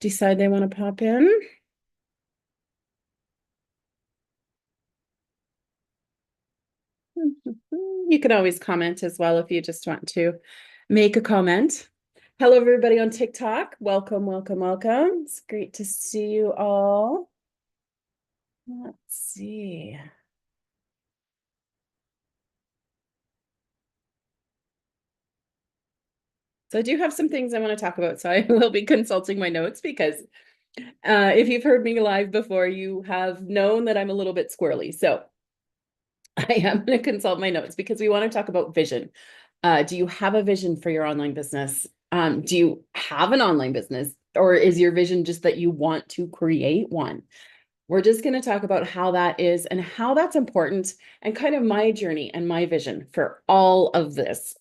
decide they want to pop in. You can always comment as well if you just want to make a comment. Hello, everybody on TikTok. Welcome, welcome, welcome. It's great to see you all. Let's see. So I do have some things I want to talk about. So I will be consulting my notes because if you've heard me live before, you have known that I'm a little bit squirrely. So I am going to consult my notes because we want to talk about vision. Do you have a vision for your online business? Do you have an online business, or is your vision just that you want to create one? We're just going to talk about how that is and how that's important and kind of my journey and my vision for all of this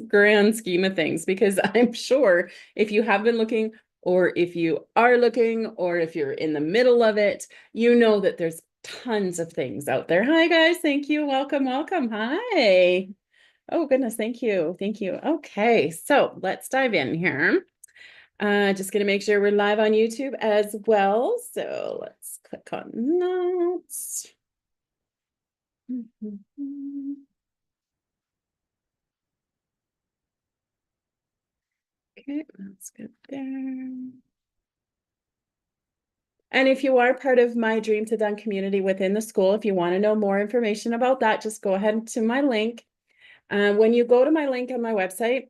grand scheme of things, because I'm sure if you have been looking, or if you are looking, or if you're in the middle of it, you know that there's tons of things out there. Hi, guys. Thank you. Welcome, welcome. Hi. Oh, goodness. Thank you. Thank you. Okay. So let's dive in here. Just going to make sure we're live on YouTube as well. So let's click on notes. Okay, that's good there. And if you are part of my Dream to Done community within the school, if you want to know more information about that, just go ahead to my link. When you go to my link on my website,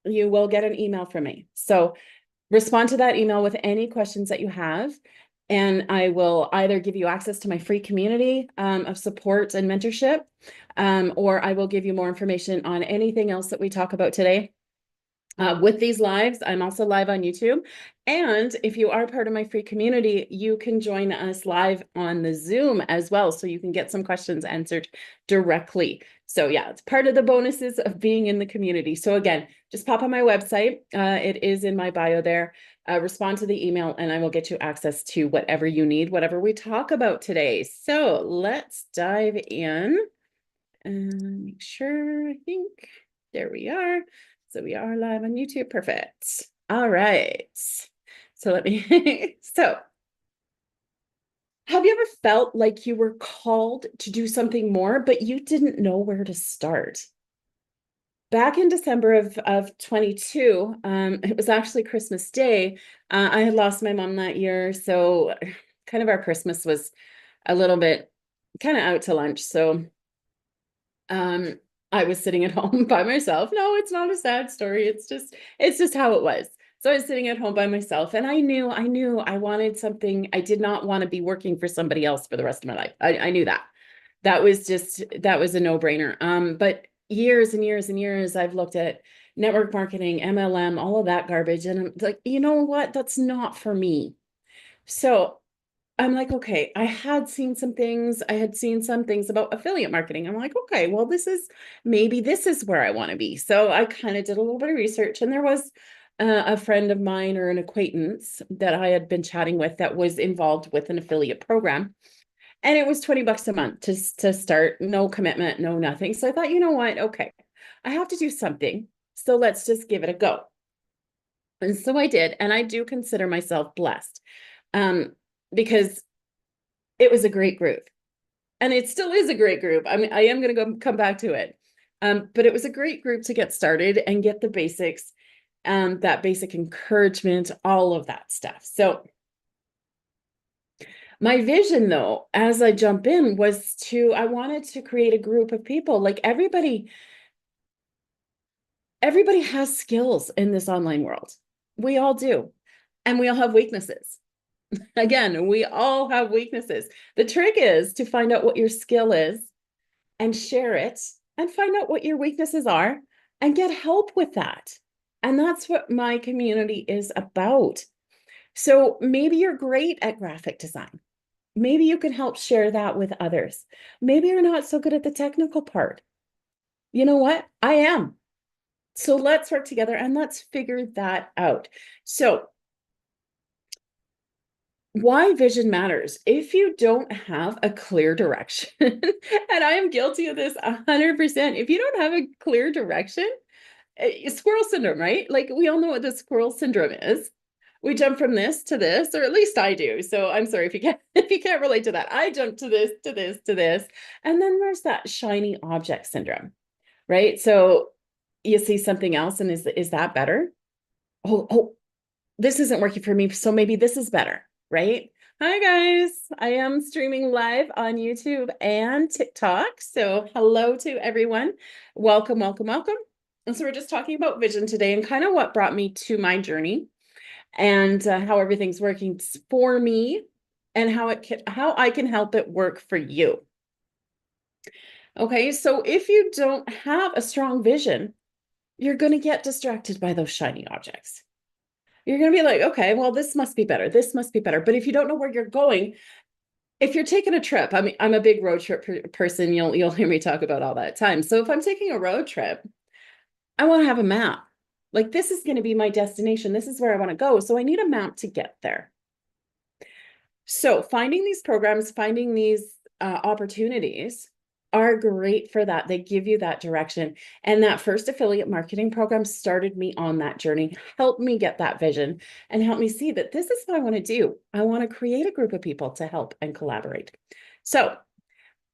you will get an email from me. So respond to that email with any questions that you have, and I will either give you access to my free community of support and mentorship, or I will give you more information on anything else that we talk about today. With these lives, I'm also live on YouTube. And if you are part of my free community, you can join us live on the Zoom as well. So you can get some questions answered directly. So yeah, it's part of the bonuses of being in the community. So again, just pop on my website. It is in my bio there. Respond to the email and I will get you access to whatever you need, whatever we talk about today. So let's dive in and make sure, I think, there we are. So we are live on YouTube. Perfect. All right. So let me, so have you ever felt like you were called to do something more, but you didn't know where to start? Back in December of 22, it was actually Christmas Day. I had lost my mom that year. So kind of our Christmas was a little bit kind of out to lunch. So um, I was sitting at home by myself. No, it's not a sad story. It's just how it was. So I was sitting at home by myself and I knew I wanted something. I did not want to be working for somebody else for the rest of my life. I knew that. That was a no-brainer. But years and years and years, I've looked at network marketing, MLM, all of that garbage. And I'm like, you know what? That's not for me. So I'm like, okay, I had seen some things. I had seen some things about affiliate marketing. I'm like, okay, well, maybe this is where I want to be. So I kind of did a little bit of research, and there was a friend of mine or an acquaintance that I had been chatting with that was involved with an affiliate program. And it was $20 a month to start, no commitment, no nothing. So I thought, you know what? Okay, I have to do something. So let's just give it a go. And so I did. And I do consider myself blessed um, because it was a great group. And it still is a great group. I mean, I am going to come back to it. But it was a great group to get started and get the basics, that basic encouragement, all of that stuff. So my vision, though, as I jump in, I wanted to create a group of people. Like everybody has skills in this online world. We all do. And we all have weaknesses. Again, we all have weaknesses. The trick is to find out what your skill is and share it, and find out what your weaknesses are and get help with that. And that's what my community is about. So maybe you're great at graphic design. Maybe you can help share that with others. Maybe you're not so good at the technical part. You know what? I am. So let's work together and let's figure that out. So why vision matters. If you don't have a clear direction, and I am guilty of this 100%, if you don't have a clear direction, squirrel syndrome, right? Like we all know what the squirrel syndrome is. We jump from this to this, or at least I do. So I'm sorry if you can't if you can't relate to that. I jump to this, to this, to this. And then there's that shiny object syndrome, right? So you see something else and is that better? Oh, this isn't working for me, so maybe this is better, right? Hi guys, I am streaming live on YouTube and TikTok. So hello to everyone. Welcome, welcome, welcome. And so we're just talking about vision today and kind of what brought me to my journey and how everything's working for me and how I can help it work for you. Okay, so if you don't have a strong vision, you're going to get distracted by those shiny objects. You're going to be like, okay, well, this must be better. This must be better. But if you don't know where you're going, if you're taking a trip, I mean, I'm a big road trip person. You'll hear me talk about all that time. So if I'm taking a road trip, I want to have a map. Like this is going to be my destination. This is where I want to go. So I need a map to get there. So finding these programs, finding these opportunities are great for that. They give you that direction. And that first affiliate marketing program started me on that journey, helped me get that vision and helped me see that this is what I want to do. I want to create a group of people to help and collaborate. So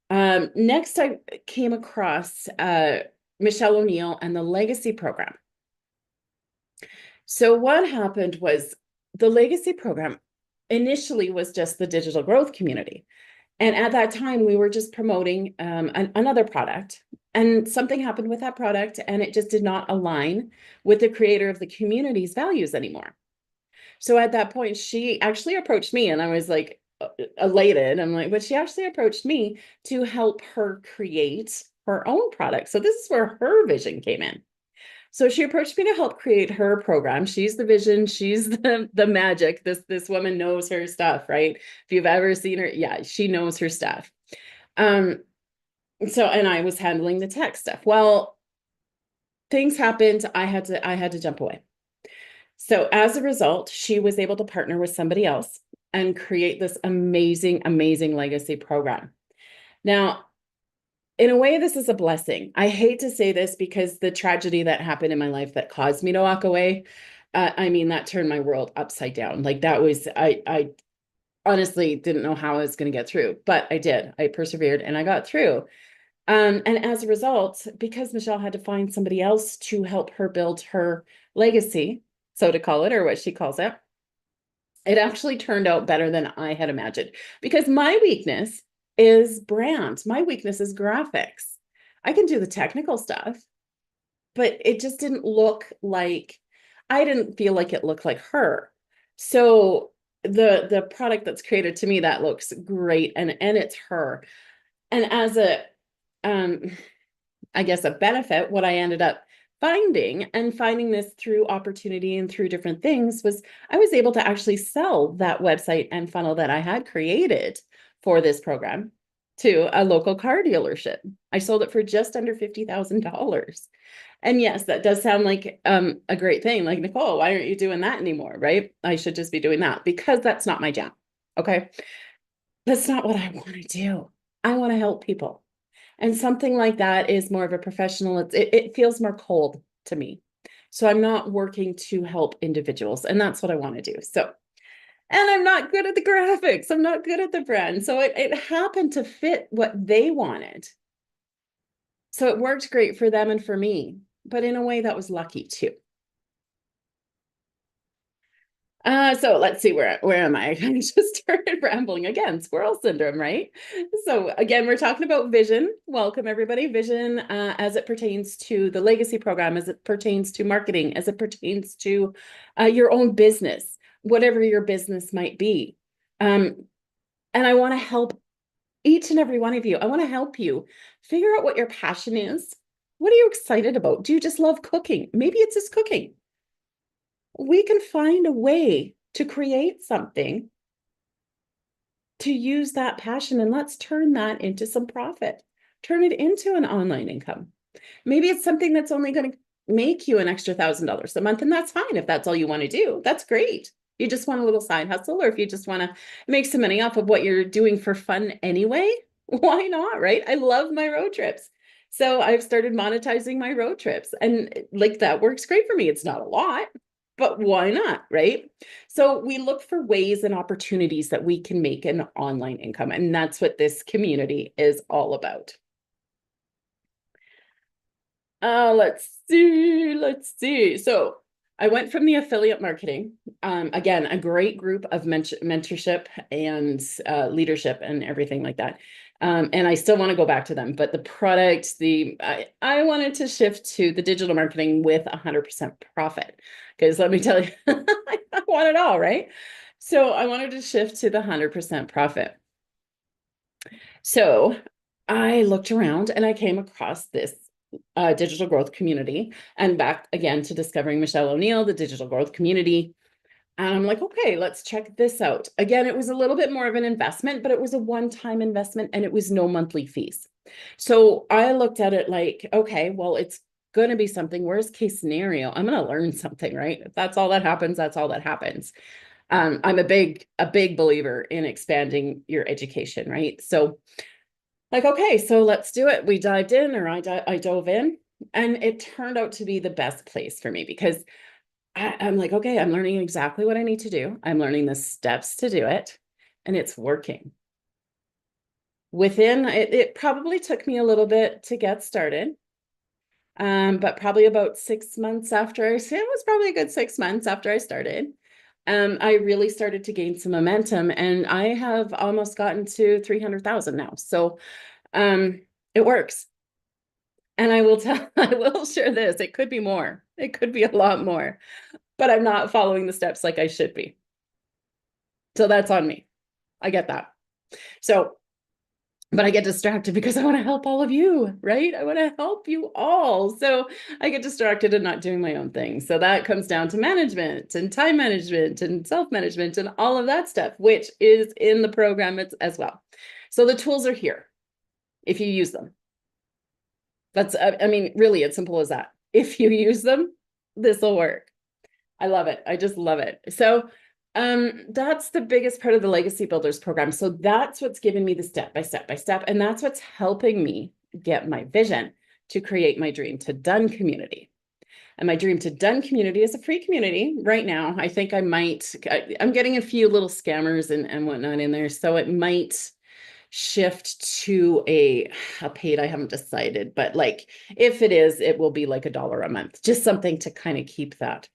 next I came across Michelle O'Neill and the Legacy Program. So what happened was the Legacy Program initially was just the digital growth community. And at that time, we were just promoting another product. And something happened with that product, and it just did not align with the creator of the community's values anymore. So at that point, she actually approached me, and I was like elated. I'm like, but she actually approached me to help her create her own product. So this is where her vision came in. So she approached me to help create her program. She's the vision, she's the magic. This woman knows her stuff, right? If you've ever seen her, yeah, she knows her stuff. And I was handling the tech stuff. Well, things happened. I had to jump away. So as a result, she was able to partner with somebody else and create this amazing, amazing legacy program. Now, in a way, this is a blessing. I hate to say this because the tragedy that happened in my life that caused me to walk away, I mean, that turned my world upside down. Like that was, I honestly didn't know how I was going to get through, but I did. I persevered and I got through. And as a result, because Michelle had to find somebody else to help her build her legacy, so to call it, or what she calls it, it actually turned out better than I had imagined because my weakness is brand. My weakness is graphics. I can do the technical stuff, but it just didn't look like, I didn't feel like it looked like her. So the product that's created to me, that looks great and it's her. And as a I guess a benefit, what I ended up finding this through opportunity and through different things was I was able to actually sell that website and funnel that I had created for this program to a local car dealership. I sold it for just under $50,000. And yes, that does sound like a great thing. Like, Nicole, why aren't you doing that anymore? Right? I should just be doing that because that's not my jam. Okay. That's not what I want to do. I want to help people. And something like that is more of a professional, it feels more cold to me. So I'm not working to help individuals, and that's what I want to do. So, and I'm not good at the graphics. I'm not good at the brand. So it happened to fit what they wanted. So it worked great for them and for me, but in a way that was lucky too. So let's see, where am I? I just started rambling again, squirrel syndrome, right? So again, we're talking about vision. Welcome everybody. Vision as it pertains to the legacy program, as it pertains to marketing, as it pertains to your own business, whatever your business might be. And I want to help each and every one of you. I want to help you figure out what your passion is. What are you excited about? Do you just love cooking? Maybe it's just cooking. We can find a way to create something to use that passion, and let's turn that into some profit. Turn it into an online income. Maybe it's something that's only going to make you an extra $1,000 a month, and that's fine. If that's all you want to do, that's great. You just want a little side hustle, or if you just want to make some money off of what you're doing for fun anyway, why not, right? I love my road trips. So I've started monetizing my road trips, and like that works great for me. It's not a lot, but why not, right? So we look for ways and opportunities that we can make an online income, and that's what this community is all about. Let's see. So I went from the affiliate marketing, again, a great group of mentorship and leadership and everything like that. And I still want to go back to them, but the product, I wanted to shift to the digital marketing with 100% profit. Because let me tell you, I want it all, right? So I wanted to shift to the 100% profit. So I looked around and I came across this digital growth community, and back again to discovering Michelle O'Neill, the digital growth community. And I'm like, okay, let's check this out. Again, it was a little bit more of an investment, but it was a one-time investment and it was no monthly fees. So I looked at it like, okay, well, it's going to be something, worst case scenario, I'm going to learn something, right? If that's all that happens, that's all that happens. I'm a big believer in expanding your education, right? So like, okay, so let's do it. We dived in, or I dove in, and it turned out to be the best place for me because I'm like, okay, I'm learning exactly what I need to do. I'm learning the steps to do it, and it's working. Within it probably took me a little bit to get started. But probably about 6 months after it was probably a good 6 months after I started. I really started to gain some momentum, and I have almost gotten to 300,000 now. So it works. And I will tell, I will share this. It could be more. It could be a lot more, but I'm not following the steps like I should be. So that's on me. I get that. So, but I get distracted because I want to help all of you, right? I want to help you all. So I get distracted and not doing my own thing. So that comes down to management and time management and self-management and all of that stuff, which is in the program as well. So the tools are here if you use them. That's, I mean, really, it's simple as that. If you use them, this will work. I love it. I just love it. So that's the biggest part of the Legacy Builders program. So that's what's given me the step by step by step. And that's what's helping me get my vision to create my Dream to Done community. And my Dream to Done community is a free community right now. I think I'm getting a few little scammers and whatnot in there. So it might shift to a paid, I haven't decided, but like if it is, it will be like $1 a month, just something to kind of keep that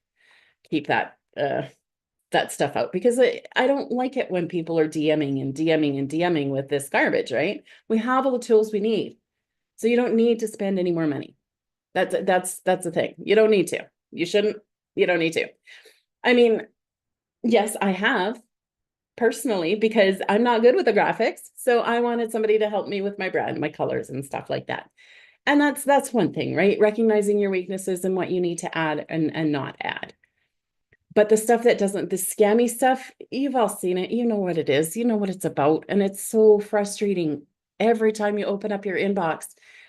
that stuff out, because I don't like it when people are DMing and DMing and DMing with this garbage, right? We have all the tools we need. So you don't need to spend any more money. That's the thing. You don't need to. You shouldn't, you don't need to. I mean, yes, I have personally, because I'm not good with the graphics. So I wanted somebody to help me with my brand, my colors and stuff like that. And that's one thing, right? Recognizing your weaknesses and what you need to add and not add. But the stuff that doesn't, the scammy stuff, you've all seen it. You know what it is. You know what it's about. And it's so frustrating every time you open up your inbox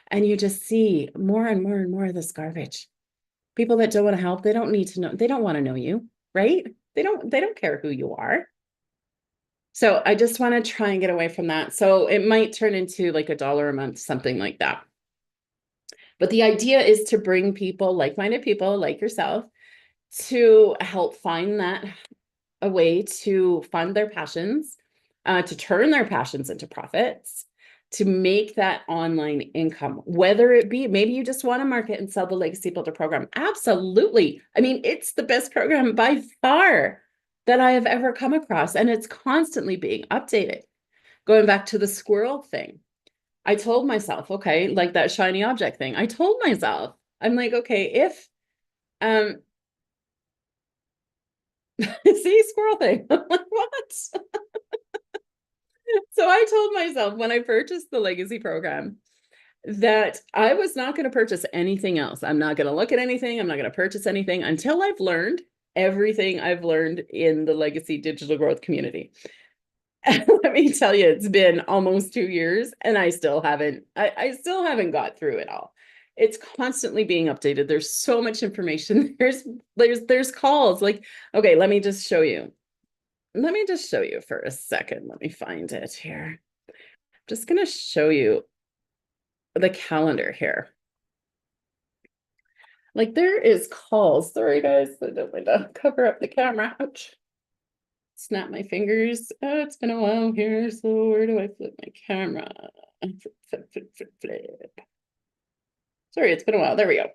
and you just see more and more and more of this garbage. People that don't want to help, they don't need to know. They don't want to know you, right? They don't care who you are. So I just want to try and get away from that. So it might turn into like $1 a month, something like that. But the idea is to bring people, like-minded people like yourself, to help find that a way to fund their passions, to turn their passions into profits, to make that online income, whether it be, maybe you just want to market and sell the Legacy Builder program. Absolutely. I mean, it's the best program by far that I have ever come across, and it's constantly being updated. Going back to the squirrel thing, I told myself, okay, like that shiny object thing, I told myself, I'm like, okay, if, see, squirrel thing, I'm like, what? So I told myself when I purchased the Legacy program that I was not going to purchase anything else. I'm not going to look at anything. I'm not going to purchase anything until I've learned everything I've learned in the Legacy Digital Growth community. And let me tell you, it's been almost 2 years and I still haven't got through it all. It's constantly being updated. There's so much information. There's calls like, okay, let me just show you. Let me just show you for a second. Let me find it here. I'm just going to show you the calendar here. Like there is calls. Sorry, guys. I don't want to cover up the camera. Ouch. Snap my fingers. Oh, it's been a while here. So where do I flip my camera? Flip, flip, flip, flip. Sorry, it's been a while. There we go.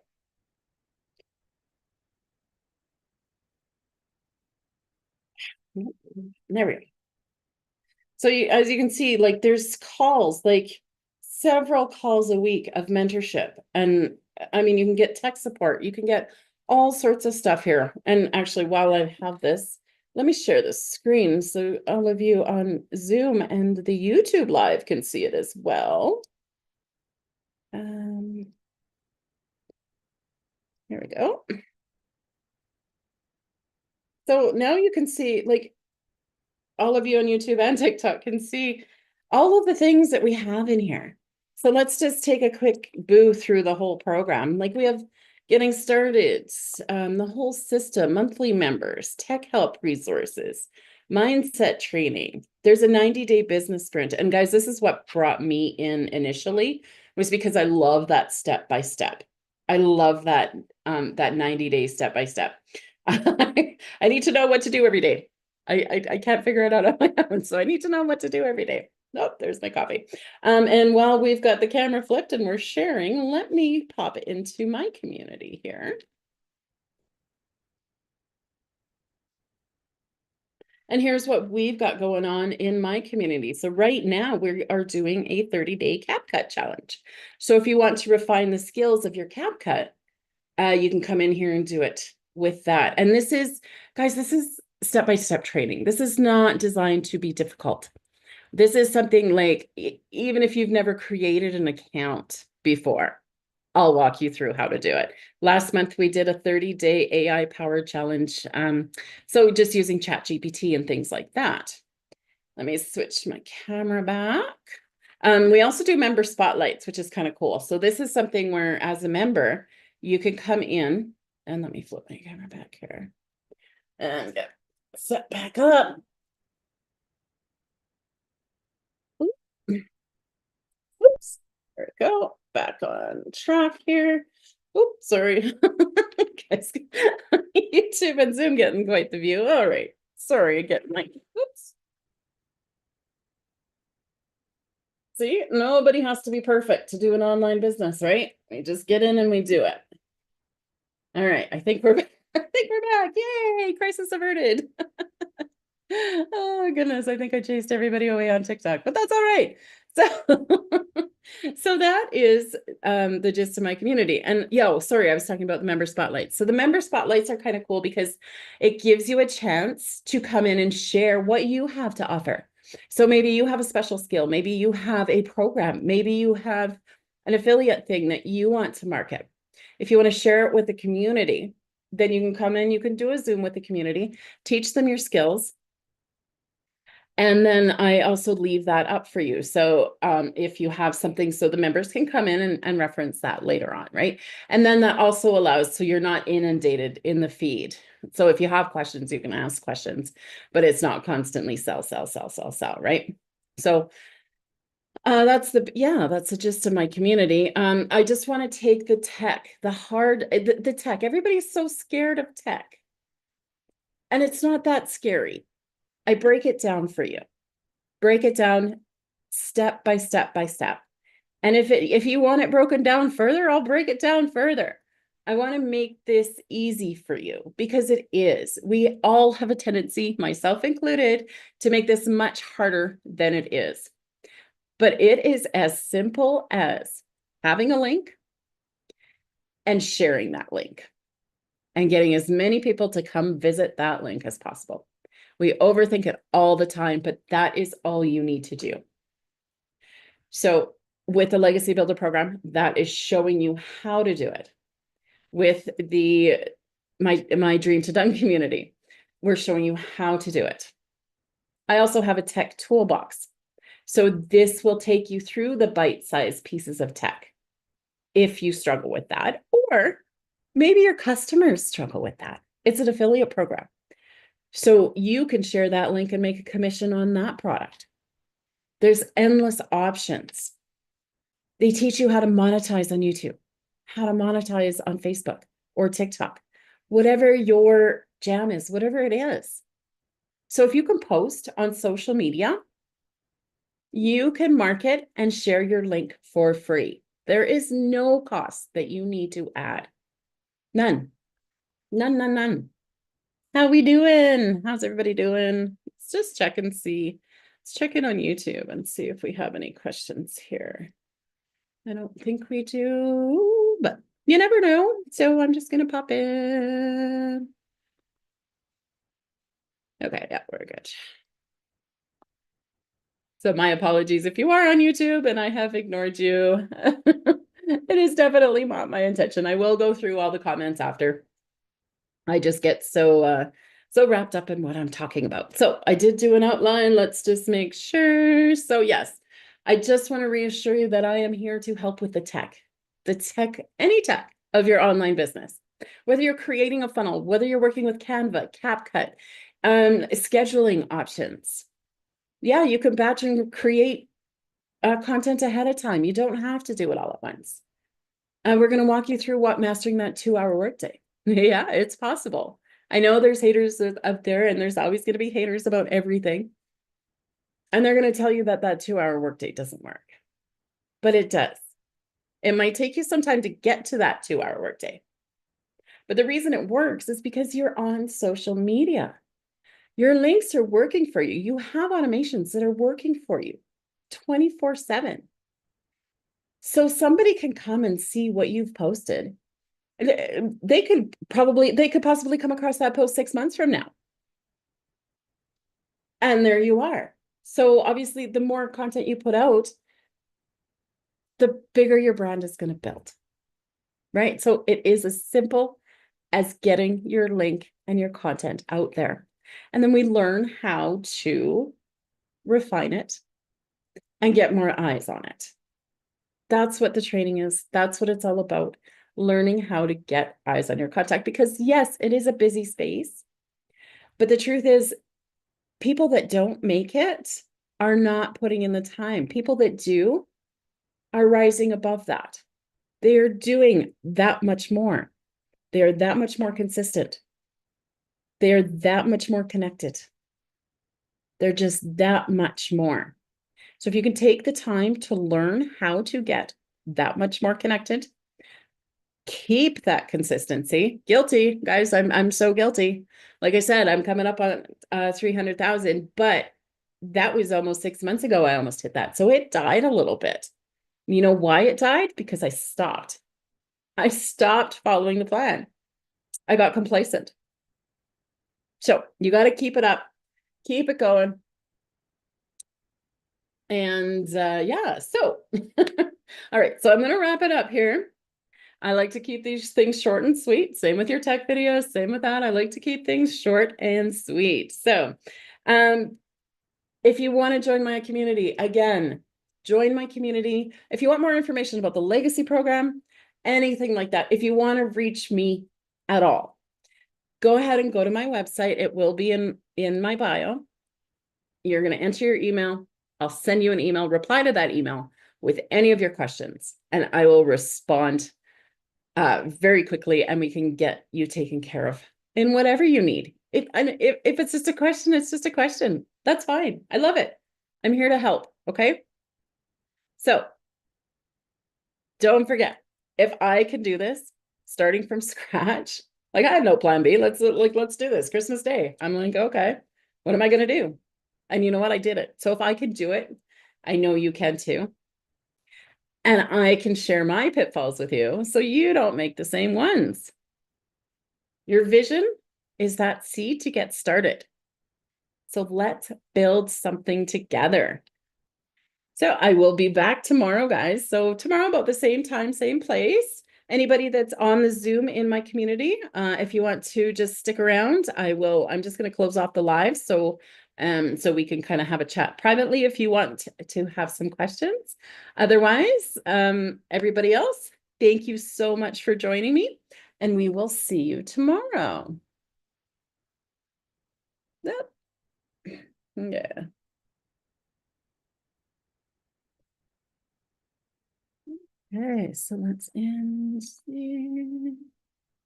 There we go. So as you can see, like there's calls, like several calls a week of mentorship. And I mean, you can get tech support, you can get all sorts of stuff here. And actually, while I have this, let me share the screen so all of you on Zoom and the YouTube live can see it as well. Here we go. So now you can see, like, all of you on YouTube and TikTok can see all of the things that we have in here. So let's just take a quick boo through the whole program. Like we have getting started, the whole system, monthly members, tech help resources, mindset training. There's a 90-day business sprint. And guys, this is what brought me in initially, was because I love that step by step. I love that that 90-day step by step. I need to know what to do every day. I can't figure it out on my own, so I need to know what to do every day. Nope, there's my coffee. And while we've got the camera flipped and we're sharing, let me pop it into my community here. And here's what we've got going on in my community. So right now we are doing a 30-day CapCut challenge. So if you want to refine the skills of your CapCut, you can come in here and do it with that. And this is, guys, this is step-by-step training. This is not designed to be difficult. This is something like, even if you've never created an account before, I'll walk you through how to do it. Last month, we did a 30-day AI powered challenge. So just using ChatGPT and things like that. Let me switch my camera back. We also do member spotlights, which is kind of cool. So this is something where, as a member, you can come in, and let me flip my camera back here and get set back up. Oops, there we go. Back on track here. Oops, sorry. Guys, YouTube and Zoom getting quite the view. All right. Sorry again, Mike. Oops. See, nobody has to be perfect to do an online business, right? We just get in and we do it. All right, I think we're back. I think we're back. Yay, crisis averted. Oh goodness, I think I chased everybody away on TikTok, but that's all right. So, so that is the gist of my community. And sorry, I was talking about the member spotlights. So the member spotlights are kind of cool because it gives you a chance to come in and share what you have to offer. So maybe you have a special skill, maybe you have a program, maybe you have an affiliate thing that you want to market. If you want to share it with the community, then you can come in, you can do a Zoom with the community, teach them your skills. And then I also leave that up for you. So if you have something, so the members can come in and reference that later on, right? And then that also allows, so you're not inundated in the feed. So if you have questions, you can ask questions, but it's not constantly sell, right? So that's the gist of my community. I just want to take the tech, the tech. Everybody's so scared of tech. And it's not that scary. I break it down for you. Break it down step by step by step. And if you want it broken down further, I'll break it down further. I want to make this easy for you because it is. We all have a tendency, myself included, to make this much harder than it is. But it is as simple as having a link and sharing that link and getting as many people to come visit that link as possible. We overthink it all the time, but that is all you need to do. So with the Legacy Builder program, that is showing you how to do it. With my Dream to Done community, we're showing you how to do it. I also have a tech toolbox. So this will take you through the bite-sized pieces of tech if you struggle with that, or maybe your customers struggle with that. It's an affiliate program. So you can share that link and make a commission on that product. There's endless options. They teach you how to monetize on YouTube, how to monetize on Facebook, or TikTok, whatever your jam is, whatever it is. So if you can post on social media, you can market and share your link for free. There is no cost that you need to add. None. None, none, none. How we doing? How's everybody doing? Let's just check and see. Let's check in on YouTube and see if we have any questions here. I don't think we do, but you never know. So I'm just gonna pop in. Okay, yeah, we're good. So my apologies if you are on YouTube and I have ignored you. It is definitely not my intention. I will go through all the comments after. I just get so wrapped up in what I'm talking about. So I did do an outline. Let's just make sure. So yes, I just want to reassure you that I am here to help with the tech, any tech of your online business. Whether you're creating a funnel, whether you're working with Canva, CapCut, scheduling options. Yeah, you can batch and create content ahead of time. You don't have to do it all at once. We're going to walk you through what mastering that 2-hour workday. Yeah, it's possible. I know there's haters out there, and there's always going to be haters about everything. And they're going to tell you that that 2-hour workday doesn't work. But it does. It might take you some time to get to that 2-hour workday. But the reason it works is because you're on social media. Your links are working for you. You have automations that are working for you 24/7. So somebody can come and see what you've posted. They could possibly come across that post 6 months from now. And there you are. So obviously, the more content you put out, the bigger your brand is going to build, right? So it is as simple as getting your link and your content out there. And then we learn how to refine it and get more eyes on it. That's what the training is. That's what it's all about. Learning how to get eyes on your content, because yes, it is a busy space. But the truth is, people that don't make it are not putting in the time. People that do are rising above that. They are doing that much more. They are that much more consistent. They are that much more connected. They're just that much more. So if you can take the time to learn how to get that much more connected, keep that consistency. Guilty, guys. I'm so guilty. Like I said, I'm coming up on 300,000, but that was almost 6 months ago. I almost hit that. So it died a little bit. You know why it died? Because I stopped. I stopped following the plan. I got complacent. So you got to keep it up, keep it going. And yeah, so all right, so I'm going to wrap it up here. I like to keep these things short and sweet. Same with your tech videos, same with that. I like to keep things short and sweet. So if you want to join my community, again, join my community. If you want more information about the legacy program, anything like that, if you want to reach me at all, go ahead and go to my website. It will be in my bio. You're going to enter your email. I'll send you an email, reply to that email with any of your questions, and I will respond very quickly, and we can get you taken care of in whatever you need. If it's just a question, it's just a question. That's fine. I love it. I'm here to help. Okay. So don't forget, if I can do this starting from scratch, like I had no plan B. Let's do this Christmas Day. I'm like, okay, what am I going to do? And you know what? I did it. So if I could do it, I know you can too. And I can share my pitfalls with you so you don't make the same ones. Your vision is that seed to get started. So let's build something together. So I will be back tomorrow, guys. So tomorrow about the same time, same place. Anybody that's on the Zoom in my community, if you want to just stick around, I'm just going to close off the live. So we can kind of have a chat privately if you want to have some questions. Otherwise, everybody else, thank you so much for joining me, and we will see you tomorrow. Yep. Yeah. Okay, so let's end.